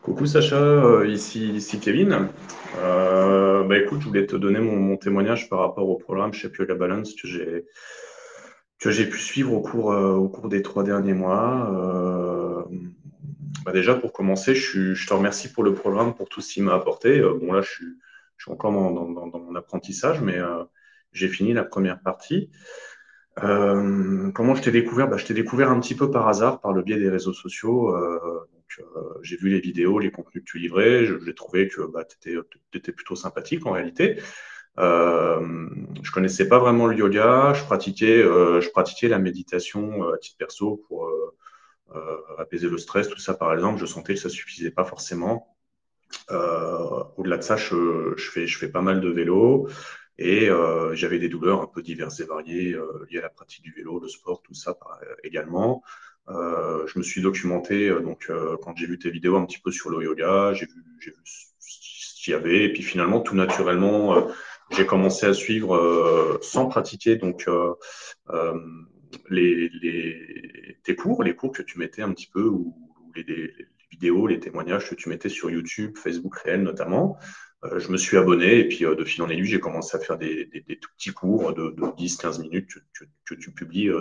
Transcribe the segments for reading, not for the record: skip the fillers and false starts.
Coucou Sacha, ici Kevin. Écoute, je voulais te donner mon témoignage par rapport au programme Shape Yoga Balance que j'ai pu suivre au cours des 3 derniers mois. Déjà pour commencer, je te remercie pour le programme, pour tout ce qu'il m'a apporté. Bon là, je suis encore dans mon apprentissage, mais j'ai fini la première partie. Comment je t'ai découvert? Je t'ai découvert un petit peu par hasard, par le biais des réseaux sociaux. J'ai vu les vidéos, les contenus que tu livrais. J'ai trouvé que tu étais plutôt sympathique en réalité. Je connaissais pas vraiment le yoga. Je pratiquais la méditation à titre perso pour apaiser le stress, tout ça par exemple. Je sentais que ça suffisait pas forcément. Au-delà de ça, je fais pas mal de vélo et j'avais des douleurs un peu diverses et variées liées à la pratique du vélo, le sport, tout ça également. Je me suis documenté quand j'ai vu tes vidéos un petit peu sur le yoga, j'ai vu ce qu'il y avait et puis finalement tout naturellement j'ai commencé à suivre sans pratiquer euh, tes cours, les cours que tu mettais un petit peu ou les vidéos, les témoignages que tu mettais sur YouTube, Facebook réel notamment. Je me suis abonné et puis de fil en aiguille, j'ai commencé à faire des tout petits cours de 10-15 minutes que tu publies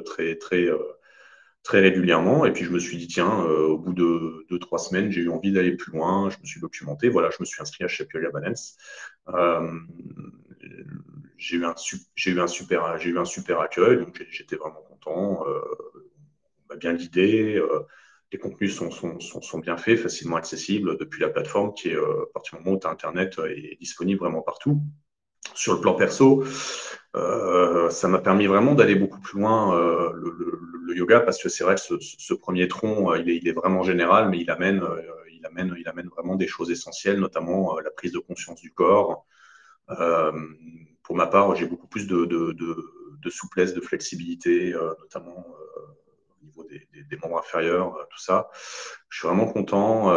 très régulièrement. Et puis je me suis dit, tiens, au bout de 2-3 semaines, j'ai eu envie d'aller plus loin. Je me suis documenté. Voilà, je me suis inscrit à Shape Yoga Balance. Euh, j'ai eu un super accueil, donc j'étais vraiment content. On m'a bien guidé. Les contenus sont bien faits, facilement accessibles depuis la plateforme qui est, à partir du moment où tu as Internet, est disponible vraiment partout. Sur le plan perso, ça m'a permis vraiment d'aller beaucoup plus loin le yoga parce que c'est vrai que ce premier tronc, il est vraiment général, mais il amène vraiment des choses essentielles, notamment la prise de conscience du corps. Euh, pour ma part, j'ai beaucoup plus de souplesse, de flexibilité, notamment au niveau des membres inférieurs, tout ça. Je suis vraiment content.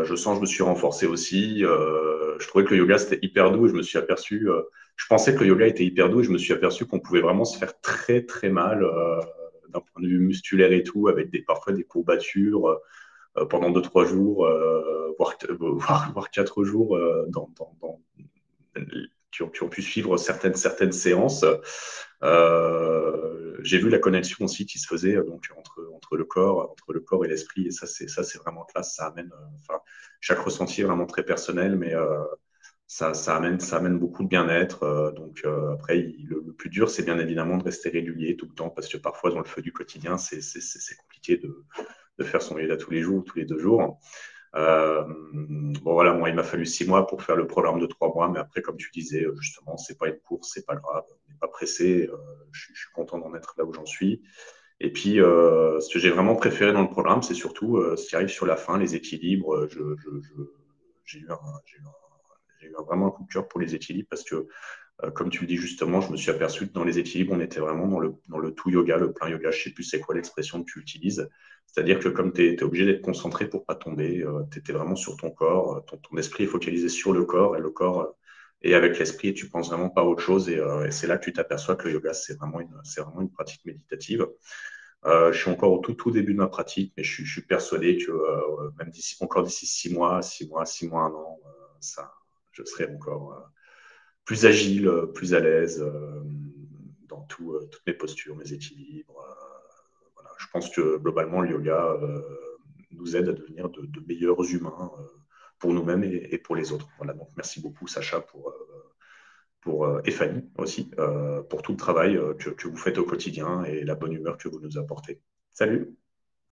Je sens que je me suis renforcé aussi. Je trouvais que le yoga, c'était hyper doux et je me suis aperçu. Je pensais que le yoga était hyper doux et je me suis aperçu qu'on pouvait vraiment se faire très, très mal d'un point de vue musculaire et tout, avec parfois des courbatures pendant 2-3 jours, voire 4 jours qui ont pu suivre certaines séances. J'ai vu la connexion aussi qui se faisait entre le corps et l'esprit, et ça c'est vraiment classe. Ça amène, enfin, chaque ressenti est vraiment très personnel, mais ça amène beaucoup de bien-être. Après, le plus dur, c'est bien évidemment de rester régulier tout le temps, parce que parfois dans le feu du quotidien, c'est compliqué de faire son yoga tous les jours ou tous les 2 jours. Bon voilà, moi il m'a fallu 6 mois pour faire le programme de 3 mois, mais après, comme tu disais, justement, c'est pas une course, c'est pas grave, on n'est pas pressé. Je suis content d'en être là où j'en suis. Et puis, ce que j'ai vraiment préféré dans le programme, c'est surtout ce qui arrive sur la fin, les équilibres. J'ai eu vraiment un coup de cœur pour les équilibres parce que comme tu le dis justement, je me suis aperçu que dans les équilibres, on était vraiment dans le tout yoga, le plein yoga. Je ne sais plus c'est quoi l'expression que tu utilises. C'est-à-dire que comme tu es obligé d'être concentré pour ne pas tomber, tu étais vraiment sur ton corps, ton esprit est focalisé sur le corps et le corps est avec l'esprit et tu penses vraiment pas à autre chose. Et c'est là que tu t'aperçois que le yoga, c'est vraiment une pratique méditative. Je suis encore au tout début de ma pratique, mais je suis persuadé que même d'ici 6 mois, 6 mois, 1 an, je serai encore plus agile, plus à l'aise dans toutes mes postures, mes équilibres. Voilà. Je pense que globalement, le yoga nous aide à devenir de meilleurs humains pour nous-mêmes et pour les autres. Voilà, donc merci beaucoup Sacha et Fanny aussi pour tout le travail que vous faites au quotidien et la bonne humeur que vous nous apportez. Salut!